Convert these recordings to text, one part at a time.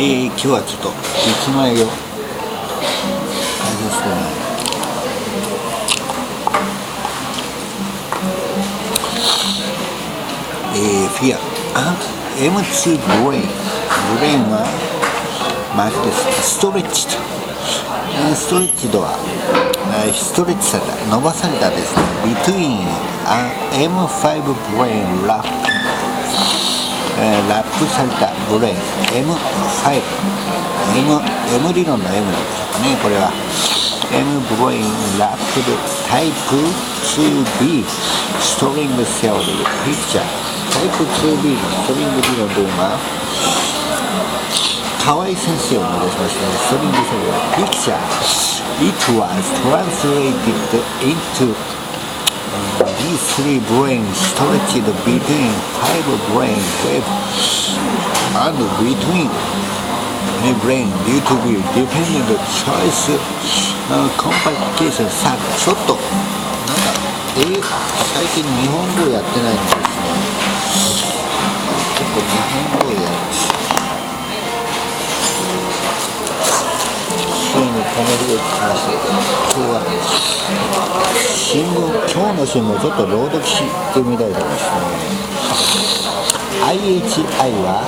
今日はちょっと別の営業ですね。フィアM2 ブレインはマークです。ストレッチとはストレッチされた、伸ばされたですね。Between M5 ブレインラップされたブレイン M5 M 理論の M ですかね。これは M ブレインラップでタイプ 2B ストリングセオリーピクチャータイプ 2B のストリング理論というのは河合先生を思い出しましたね。ストリングセオリーピクチャーIt was translated into these three brains stretched between five brain waves and between a brain due to be dependent choice complication さあちょっとなんか最近日本語やってないんですね。ちょっと日本語やるそういうの止めるよって話で今日の新聞ちょっと朗読してみたいと思いますね。IHI は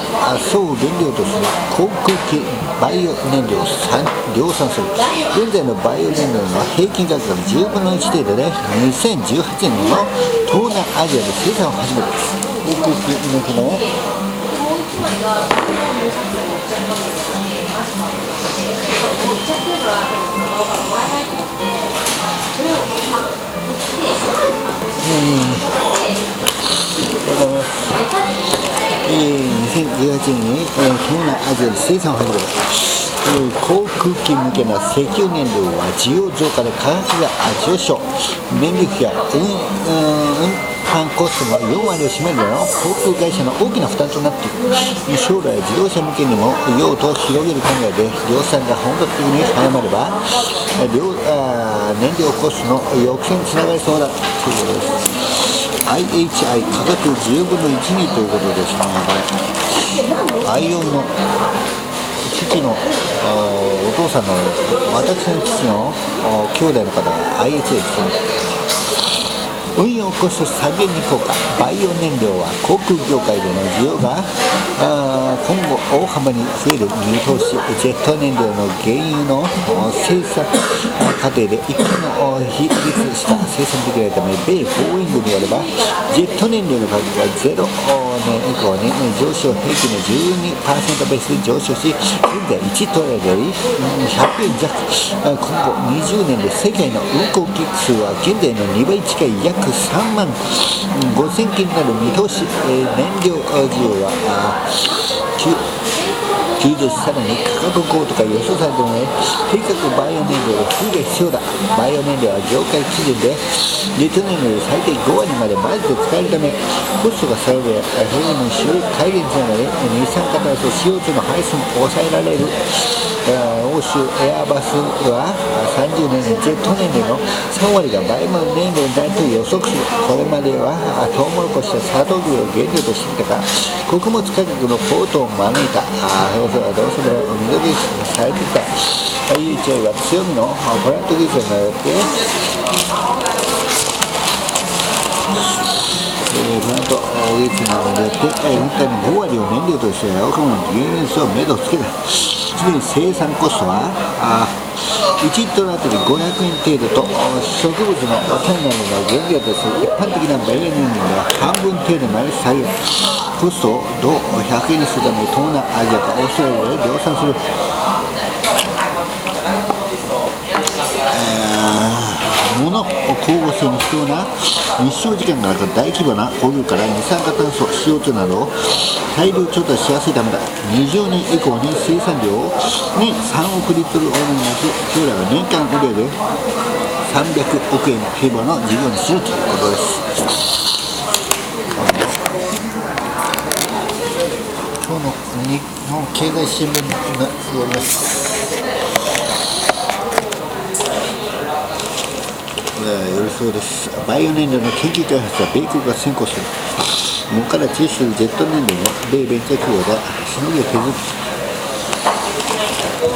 総原料とする航空機バイオ燃料を量産する。現在のバイオ燃料の平均価格が10分の1程度で2018年の東南アジアで生産を始める。航空機向きの2018年に東南アジアで生産を始める。航空機向けの石油燃料は需要増加で価格が上昇。燃料費や運搬コストの4割を占めるの航空会社の大きな負担となっている。将来自動車向けにも用途を広げる考えで量産が本格的に早まれば燃料コストの抑制につながりそうだということです。IHI 価格10分の1にということですね。これアイオンの父のお父さんの私の父の兄弟の方が IHI ですね。運用コスト下げに効果。バイオ燃料は航空業界での需要が今後大幅に増える見通し。ジェット燃料の原油の生産過程で一般の比率した生産できないため、米ボーイングによればジェット燃料の価格が0年以降年々上昇、平均の 12% ベースで上昇し、現在1トラより100円弱。今後20年で世界の運航機数は現在の2倍近い約3万5000機になる見通し。燃料需要は急増し、さらに価格高騰が予想されているので低価格バイオ燃料の普及が必要だ。バイオ燃料は業界基準でジェット燃料より最低5割までマジで使えるため、コストが下がり平均の使用改善につながり二酸化炭素 CO2 の排出も抑えられる。欧州エアバスは30年にジェット燃料の3割がバイオ燃料になると予測する。これまではトウモロコシやサトウキビを原料としていたが、穀物価格の高騰を招いた。どうせ緑されていた IHI は強みのプラント技術によってプラント技術などによって運転の5割を燃料として多くの原油を目処をつけた。すでに生産コストは1リットルあたり500円程度と、植物の体内の原料とする一般的なバイオ燃料は半分程度まで下げる。コストを100円にするため東南アジアかオーストラリアで量産する。物を光合成に必要な日照時間がある大規模な工業から二酸化炭素 CO2 などを大量調達しやすいためだ。20年以降に生産量を年3億リットルを目指し、将来は年間売上300億円規模の事業にするということです。今日の日本経済新聞のよります。よりそうです。バイオ燃料の研究開発は米国が先行する。もから中止するジェット燃料の米ベンチャー企業がしのぎを削る。い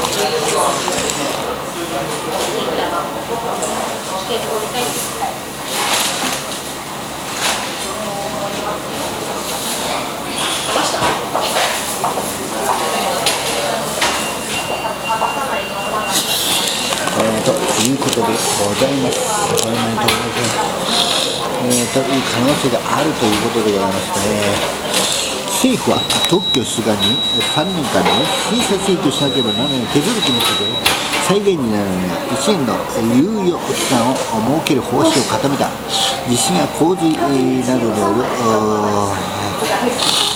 うことでございます。という可能性があるということでございまして、政府は特許出願に3年間で審査請求しなければならない手続きの中で再現になるには1年の猶予期間を設ける方針を固めた。地震や洪水などによる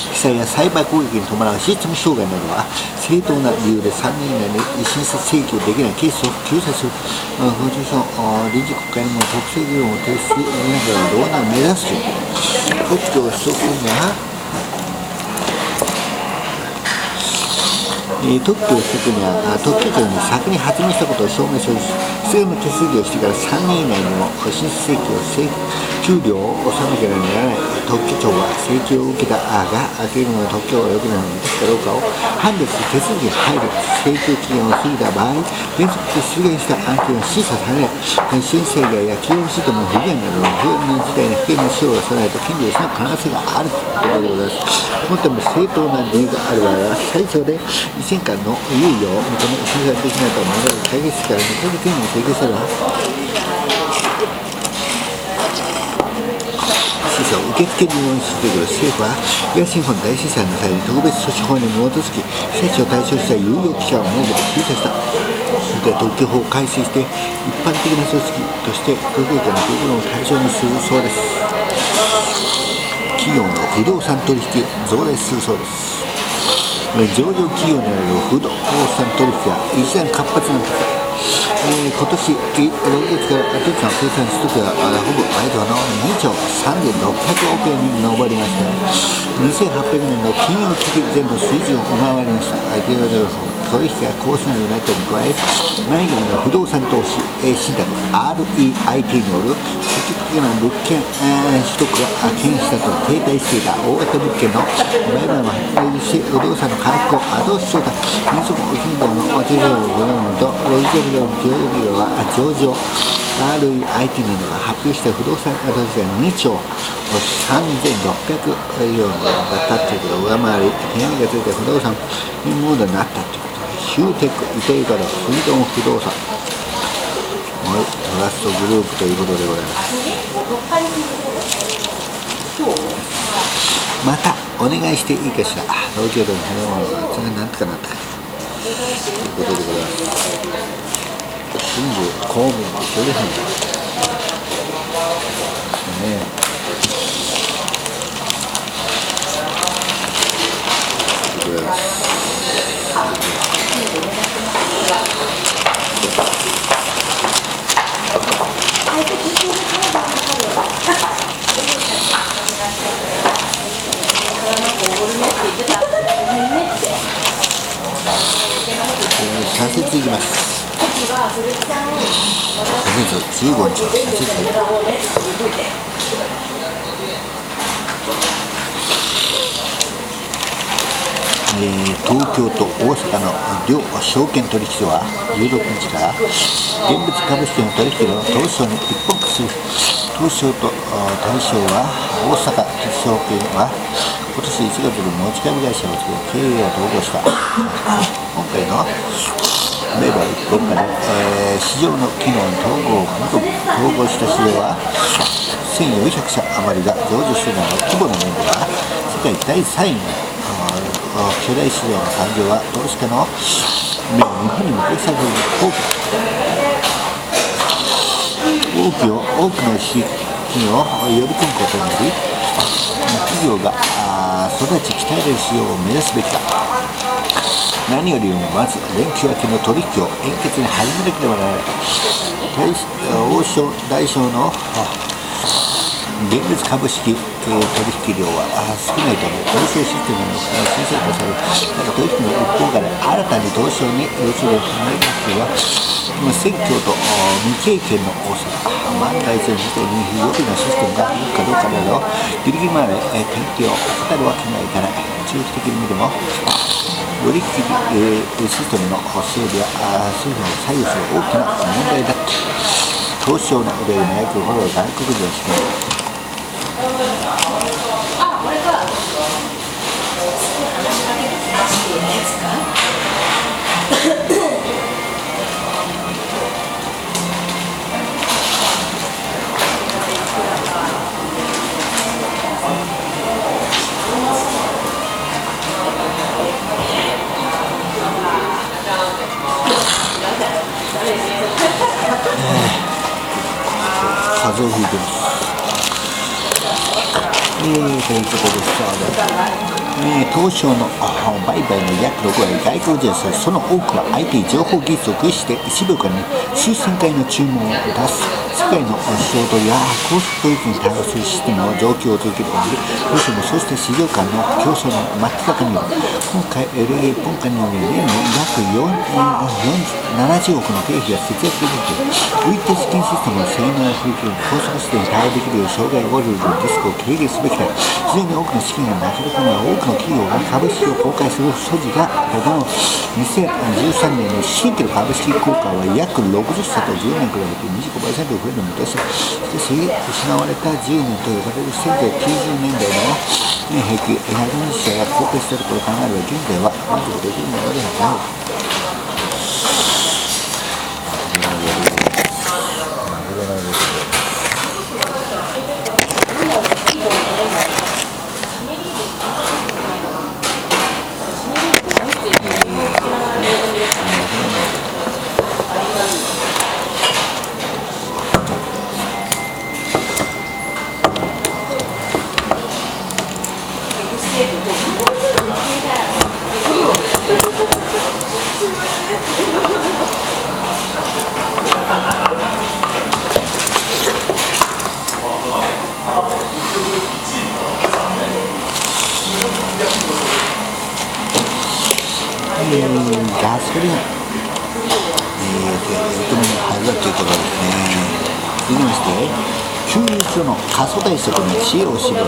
被災やサイバー攻撃に伴うシステム障害などは正当な理由で3年以内に審査請求できないケースを救済する。法律書臨時国会にも特性議論を提出しながら導入を目指すという特許を取得するには特許を取得には特許庁に先に発明したことを証明する必要な手続きをしてから3年以内にも審査請求給料を納めなければならない。特許庁は請求を受けたが明らかに特許が良くなるのかどうかを判別する手続きに入る。請求期限を過ぎた場合、原則として出現した案件は審査されない。申請外や企業システムの不具合などの不安な事態に危険な使用がされないと権利を失う可能性があるということでございます。このため正当な理由がある場合は最長で1年間の猶予を認め審査できないと問題を解決してから2ヶ月以内に請求されます。受付に応じてくる政府は東日本大震災の際に特別措置法に基づき被災地を対象した猶予期間を設けて救済した。特許法を改正して一般的な組織として国有化の部分を対象にするそうです。企業の不動産取引増大するそうです。上場企業による不動産取引が一段活発な時、今年6月から土地の生産取得がほぼ毎度の2兆3600億円に上りました。2800年の金融危機前の水準を上回りました。取引が高速になったに加え、内外の不動産投資信託 REIT による積極的な物件取得が牽引したと停滞していた大型物件の売買も発生し、不動産の回復を後押ししようと民族沖縄の手錠を行うとロイジャルの企業は上場 REIT などが発表した不動産投資が2兆3600億円だったということを上回り、手紙がついた不動産モードになったということで、ヒューテックイトイカのフリードム不動産トラストグループということでございます。またお願いしていいかしら。東京都の花物がそれなんとかなったかということでございます。新宿公務員の処理班ですね。左折いきます。15日の左折。東京と大阪の両証券取引所は16日から現物株式の取引の東証に一本化する。東証と対象は大阪証券は今年1月に持ち株会社を作り経営を統合した。今回の米ロ一本化で、市場の機能の統合した市場は1400社余りが上場するなど規模の面では世界第3位の巨大市場の誕生は投資家の目を日本に向けさせる多くの資金を呼び込むことにより企業が育ち鍛えられる市場を目指すべきだ。何よりもまず連休明けの取引を円滑に始めなければならない。大小の現物株式取引量は少ないため、東証システムの新設化され、取引の一方から新たに東証に要するは選挙と未経験の多さ、万が一の事態に予備のシステムがいるかどうかなどギリギリまで研究を怠るわけにはいかない。中期的に見てもより機微、システムの整備や製品を左右する大きな問題だった。東証のレベルの約5割が外国人を占める。風を吹いてます。ということで東証の売買の約6割外国人です。その多くは IT 情報技術を駆使して1秒間に数千回の注文を出す世界の仕事や高速取引に対応するシステムの状況を続けており、どうしてもそうした市場間の競争の真っ只中には今回により年の約70億の経費が節約できる。浮いて資金システムの性能や風景を高速システムに対応できるよう障害が起こるリスクを軽減すべきだ。非常に多くの資金がなければ多くの企業が株式を公開する素地がほどの2013年の新規の株式公開は約60社と10年比べて 25% 増える見通し。しかし失われた10年と呼ばれる1990年代の平均120社が公開したところを考えれば現在は満足できるものではない。ガソリン、認めのはずだということですね。続きまして、給油所の過疎対策に知恵を絞る。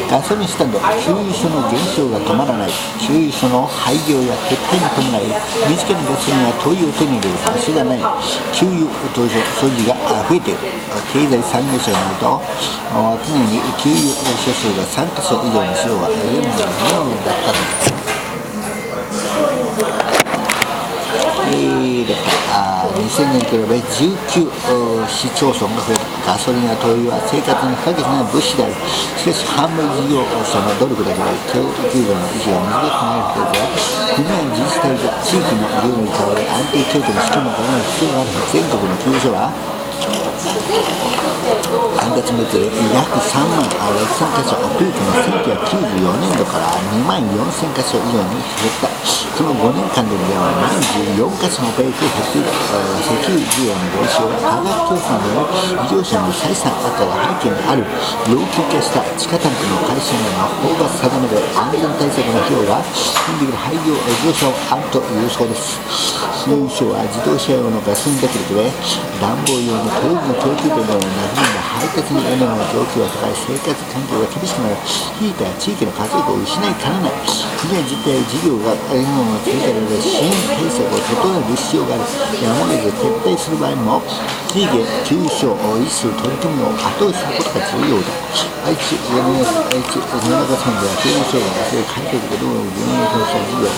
ガソリンスタンド、給油所の減少が止まらない。給油所の廃業や撤退に伴い、身近なガソリンや灯油を手に入れる場所がない。給油所持が増えている。経済産業省によると、去年に給油所数が3カ所以上の市場が4のだったと。2000年に比べ19市町村が増えた。ガソリンや灯油は生活に不可欠な物資である。しかし販売事業者の努力だけで供給量の維持が難しくなるとは、国や自治体が地域のルールに代わる安定供給の仕組みを行う必要がある。全国の給油所は3月末で約3万6000カ所、ピークの1994年度から2万4000カ所以上に減った。その5年間では44カ所のペースで減っている。石油需要の減少は化学競争などの事業者の採算悪化が背景にある。老朽化した地下タンクの改修などの法が定める安全対策の費用が基本的な廃業上昇あるというそうです。給油所は自動車用のガソリンだけで暖房用の灯油の供給量のなくなり配達にエネルギーの供給が高い。生活環境が厳しくなる。ヒーターや地域の活力を失いかねない。国や自治体事業が追加で支援対策を整える必要がある。やむを得ず撤退する場合も地域給油所を維持する取り組みを後押しすることが重要だ。愛知野中村では給油所が改革で道路の運営投資事業を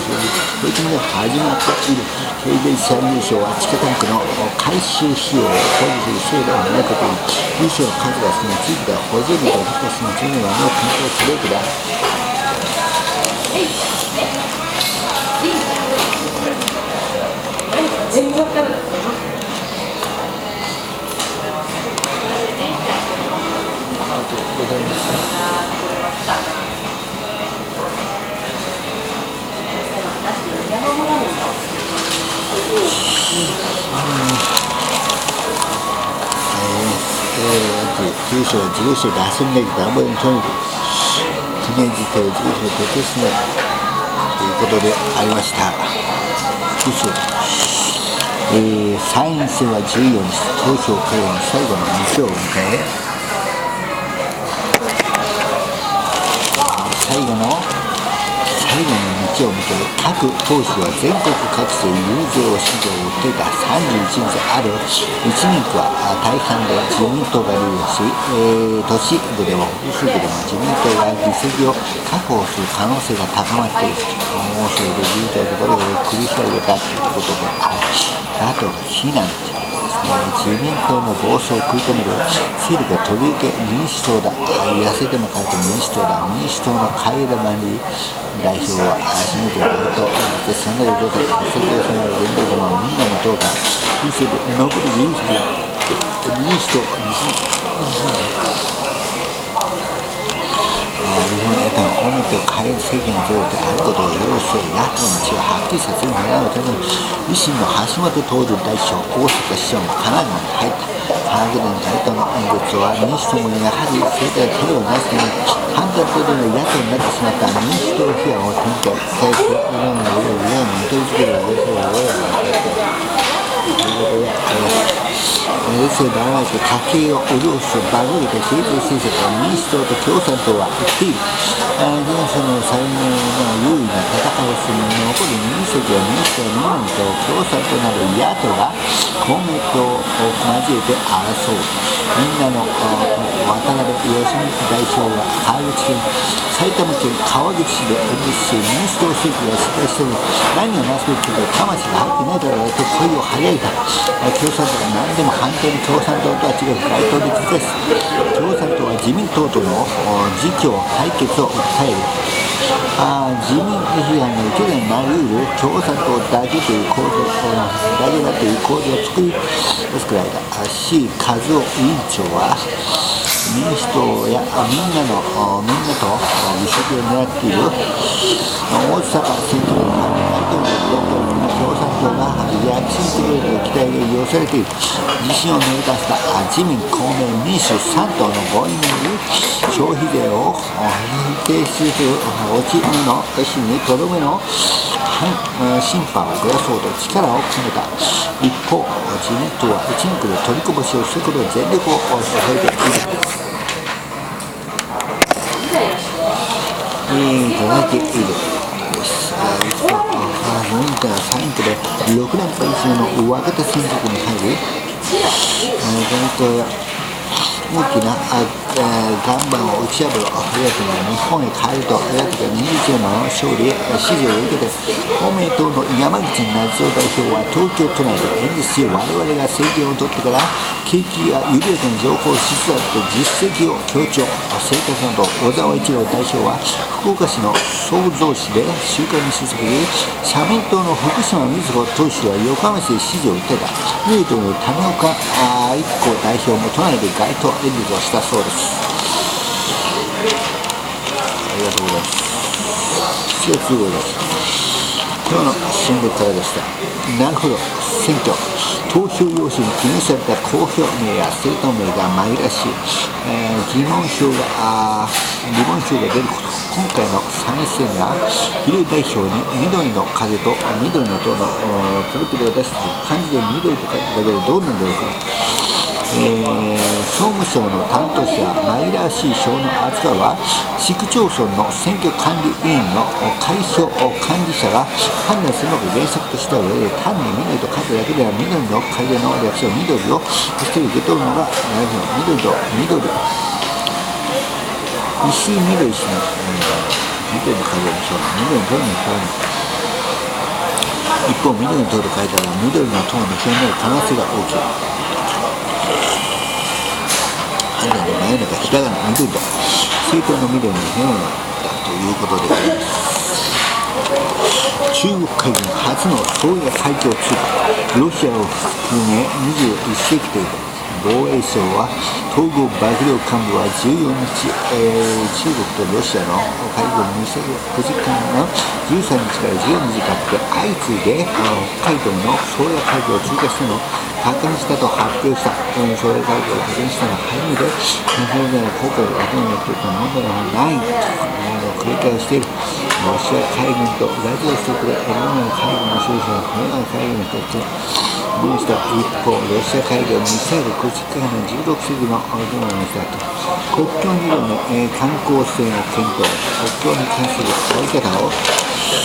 取り組みが始まっている。経済産業省は地下タンクの改修費用を保持する制度を設けている。給油所の数が少ない地域では補助率を高くするチームはの検討すべきだ。給油所は事業所ガソリンだけ暖房にとにかく国や自治体を事業所を徹底しないということでありました。給油所参院選は14日投票会の最後の日を迎え、最後の日ちを向け、各党首は全国各地で遊説を指導を受けた31日ある1人区は大半で自民党がリードし、都市部でも府部でも自民党が議席を確保する可能性が高まっている。もうそれで自民党のところを繰り広げたということである。あと非難ということですね。自民党の暴走を食い止める勢力が飛び受け民主党だ。痩せても変えて民主党だ。民主党のカイラマニ代表は初めてやるとでその状態で世界さんの連合のみんなの党が残る民主党日本野党の公明党改正政権のゼロであることを要請野党の地をはっきりさせる狙いを立てる維新の橋本徹代表大阪市長もかなりまで入ったハーゲルの大統領の演説は民主党もやはり政界手を出して反対程度の野党になってしまった民主党批判を展開されていろんな色々に取り付ける予想を親がやってということで衛星であらゆる家計を潤すバブルで経済政策は民主党と共産党は言っている。現在の最後の優位な戦いをする残る2議席は民主党のみと共産党など野党が公明党を交えて争う。みんなの渡辺義美代表が川口県埼玉県川口市で演説し民主党政権が失敗しており何をなすべきか魂が入ってないだろうと声を張り上げた。共産党が何でも反対に共産党とは違う街頭で実です。共産党は自民党との自供対決を訴える。自民批判の受け皿になりうる共産党だけという構造だという構造を作られた。C 和夫委員長は民主党やみんなと議席を狙っている大阪選挙の大統領の共産党が躍進してくれる期待が寄せられている。自信を乗り出した自民公明民主3党の合意により消費税を否定する落ちの意思にとどめの審判を増やそうと力を込めた。一方自民党は1区で取りこぼしをすることを全力を注いでいる。続いている3区で6連敗中の若手戦力に入り大きな岩盤を打ち破る日本へ帰ると21年の勝利へ支持を受けて公明党の山口那津男代表は東京都内で演説し我々が政権を取ってから景気が緩やかに上昇しつつあると実績を強調。生活など小沢一郎代表は福岡市の創造市で集会に出席し社民党の福島みずほ党首は横浜市で支持を訴えた。民党の谷岡一子代表も都内で街頭演説をしたそうです。ありがとうございます。7月号です。今日の新聞からでした。なるほど、選挙投票用紙に記入された公表名や政党名が紛らわしい、疑問票が出ること。今回の参院選が比例代表に緑の風と緑の党のプロピルを出して漢字で緑と書いただけでどうなんだろうか。総務省の担当者紛らわしい票の扱いは市区町村の選挙管理委員の開票管理者が判断するのが原則とした上で単に緑と書くだけでは緑の風の略称緑をそして受け取るのが緑と緑石井緑氏の緑の風の票緑の党の票一方緑の党と書いたら緑の党の票になる可能性が大きい。真夜中ひらがな緑と政党の緑の票だということであります。中国海軍初の宗谷海峡通過ロシアを含め21世紀という防衛省は統合幕僚幹部は14日、中国とロシアの海軍ミサイル9時間の13日から12時間で相次いで北海道の宗谷海峡を通過したのを確認したと発表した。宗谷海峡を確認したのは初めて日本での効果を確認していた問題はないと繰り返している。ロシア海軍とラジオしてくれエルマの海軍の収集をこの海軍にとって一方、ロシア海軍ミサイル駆逐艦の16隻のドローンだと国境に観光船を検討、国境に関する追い方をこ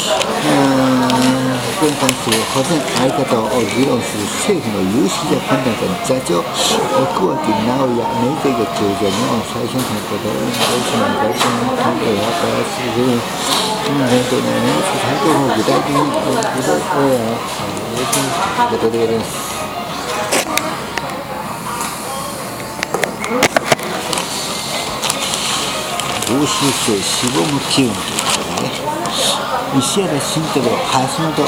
れに関する保全あり方を議論する政府の有識者懇談会の座長、奥脇直也明治大学教授は日本最新のことを大島の大臣の関係を発表する伝統の最高の具体的に具体的なことでございます。同州生死亡無機運ということでね、石原慎太郎、橋本徹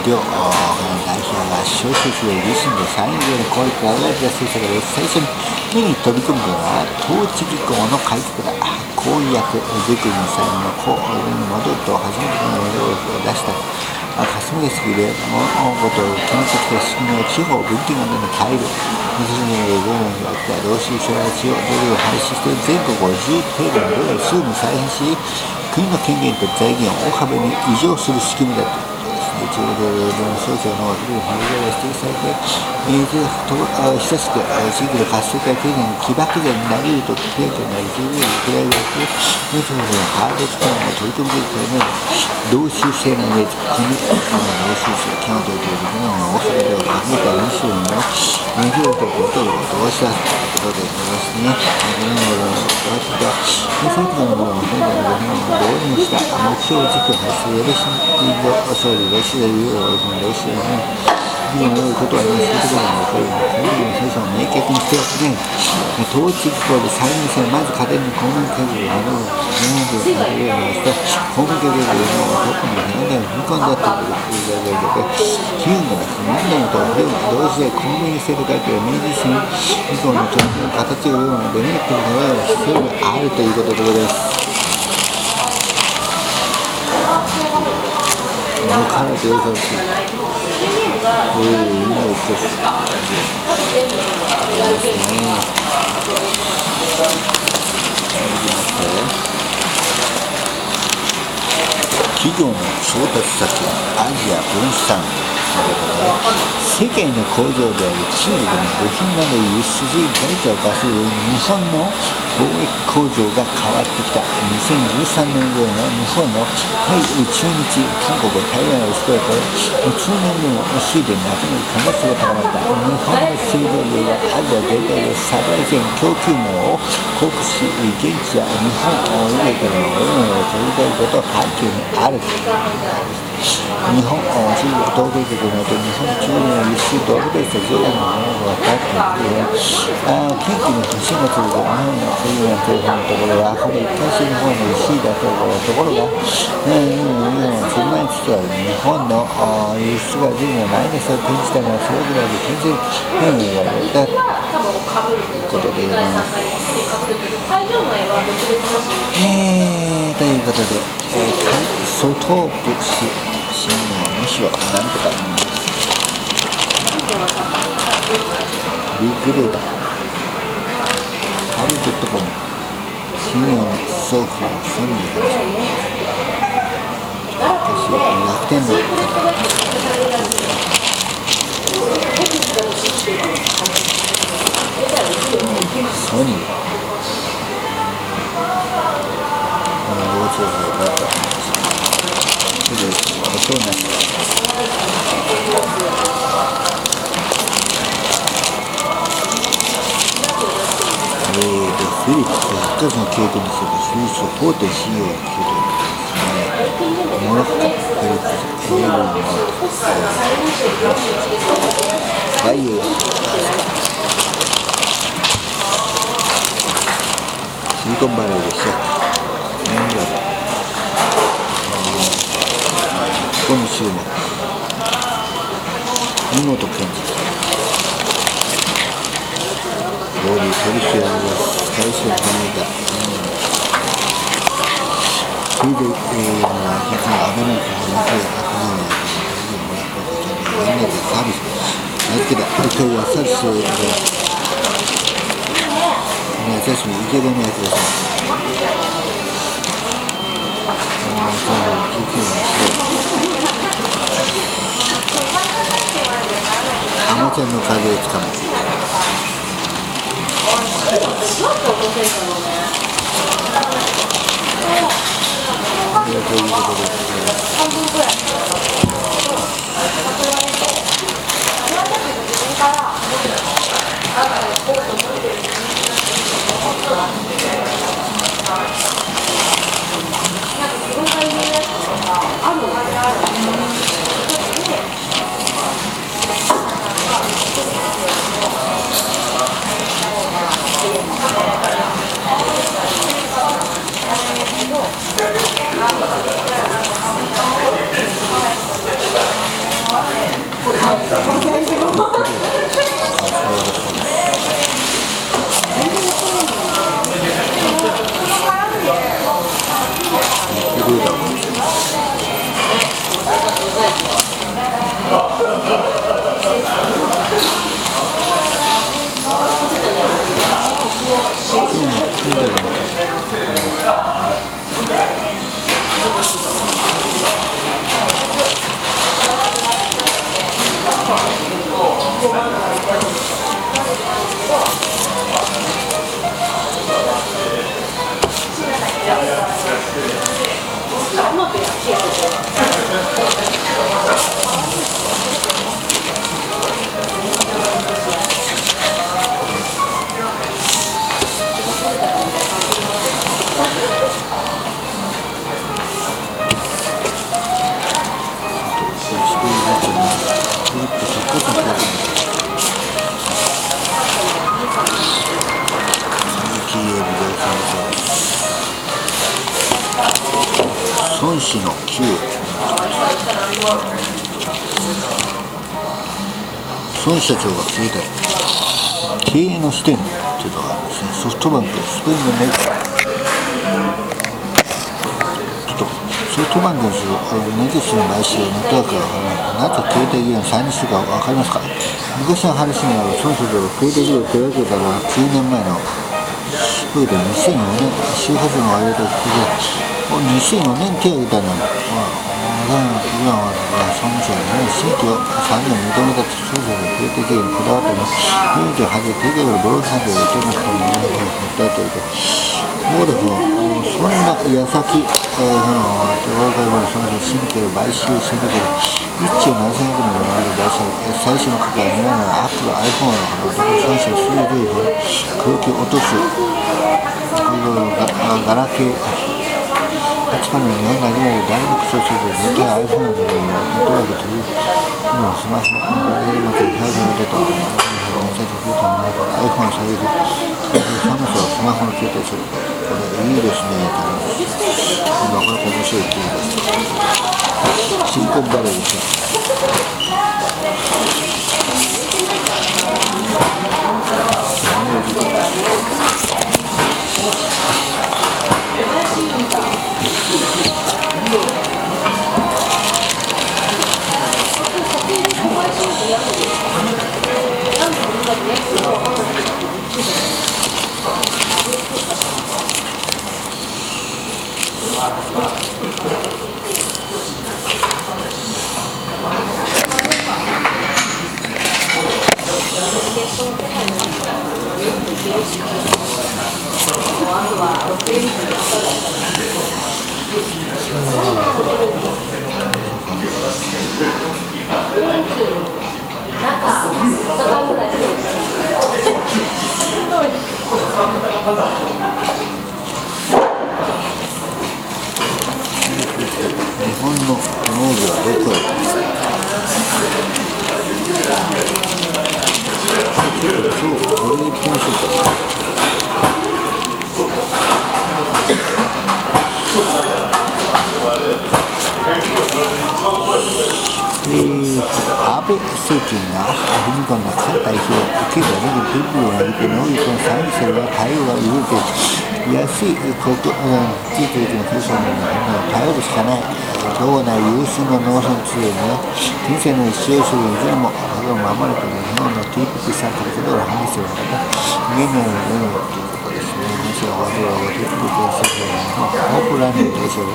両代表が小説で自身で参議院の公約を挙げた政策で最初に目に飛び込むのは統治機構の改革だ。公約作りの際の法に戻ると初めての要望を出した霞が関で物事を建設的仕組みを地方分権などに変える。20年5年が起きた労使承諾をドルを廃止して全国を10程度のドルをすぐに再編し、国の権限と財源を大幅に移譲する仕組みだということですね。中国の省庁のルール変更が指摘されて、久しく地域の活性化経済の起爆剤になり得ると顕著になり、中国のウクライナと民主主義のハード期間を取り組むべきための同州制のイメージ、国の同州制、基本的な大阪では考えた民主主義の民主主義とことを同志だということでございますね。私が平成期のものを現在の日本を導入した目標実行を発するエレシン総理、ロシア有ロシアに良いことはない、そういうことが分かるので、こういう政策を明確にしてですね、統治機構で参議院選、まず家庭に公務員会議を守る、日本でやるようになりますと、公務員会議の特に年代を踏み込んだという状況で、機運がですね、何度もと同時で公務員制度改革や明治維新以降の取り組みの形を読むので、デメリットの必要があるということでございます。もう彼女でよかった。今ですね。企業の調達先はアジア分散ということで、世界の工場である中国の部品など輸出に外貨を稼ぐ日本の貿易工場が変わってきた。2013年頃の日本の対中日、韓国、台湾を救うと中年後の水でなくなる可能性が高まった。日本の製造業がアジア全体でサプライチェーン供給網を濃くし、現地や日本以外からのものを取りたいことを背景にあるということです。日本、中国統計局によって日本中の輸出とアベベース上位のものが高くて、近畿の不審が続く日本のそういうテレフォンのところがほぼ一貫して日本の石だところが、10万円つつある日本の輸出が随分マイナスを転じたのはそれぐらいで経済変異が言われたということでございます。ということで、ソトープ市新聞はむしろなんとかビッグデータハルドットコム新日本ソフトソニーが私楽天のソニー同調法があったそうなフィリップス復活の経験にするスイス大手 CEO の経験ですね。モロッコ、フィリップス、英語のバイオシリコンバレーでした。この週末見事検事合理取り調べが最初に決めたそれで、実はアベノミクスの100年でサービス名付けた一回はサービスを私もイケボのやつですアマちゃんの風をつかむということで、孫子の9、孫社長が消えたり、経営の視点というのはですね、ソフトバンク、スペインのネソフトバンクのネクストの買収ネットワークがなぜ携帯業に参入するか分かりますか。昔の話には孫社長が携帯業を手掛けたのは10年前の2004年就活の間で2004年手を挙げたのは、今は孫社長が新規を3年認めたと孫社長が携帯業にこだわっても、唯一はじめ提携をボロ産業を受けなくてもだというと、もうでもそんな矢先、我々はその新規を買収するけど、1兆7000億の買収、最初の価格は2万ならアップル iPhone の孫社長数量で空気を落とす、ガラケー8からの日本が今まで大陸とするネットや iPhone のネットワークというスマホでうまく表現が出たiPhone を下げるその人はスマホの携帯する、これいいですね。今これ面白いって言います。シリコンバレーですよ。日本の農業はどこへこれでいきましょうか。安倍政権がアフリカの各代表を経済的に手を挙げて農業の産業者が対応が動いて安い国地域の生産に頼るしかない。道内有数の農村地でね、人生の使用するいずれもそれを守るという日本の TPP 参加ということを判断するのが現在の世のということですね。むしろ我々は TPP 政策のホープランドに対する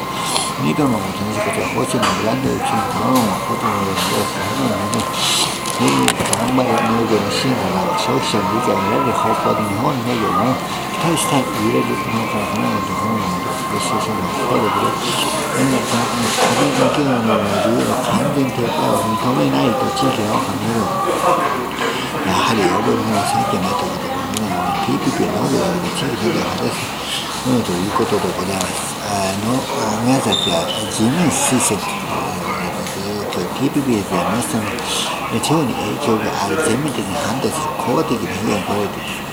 2度のもとにし方は法制のブランドを決めたものをことのようにそういうあんまり農業の進化が消費者の理解を得られる方向で日本農業も期待したい入れるのかなと思うので、ご視聴者の声で家庭企業の自由の完全撤廃を認めないと地域が考える。やはり欧米の政権だということで、PPP 農業で地域が果たすということでございます。宮崎は自民推薦PPP で皆さん地方に影響がある全面的に反対する公的な被害を加えています。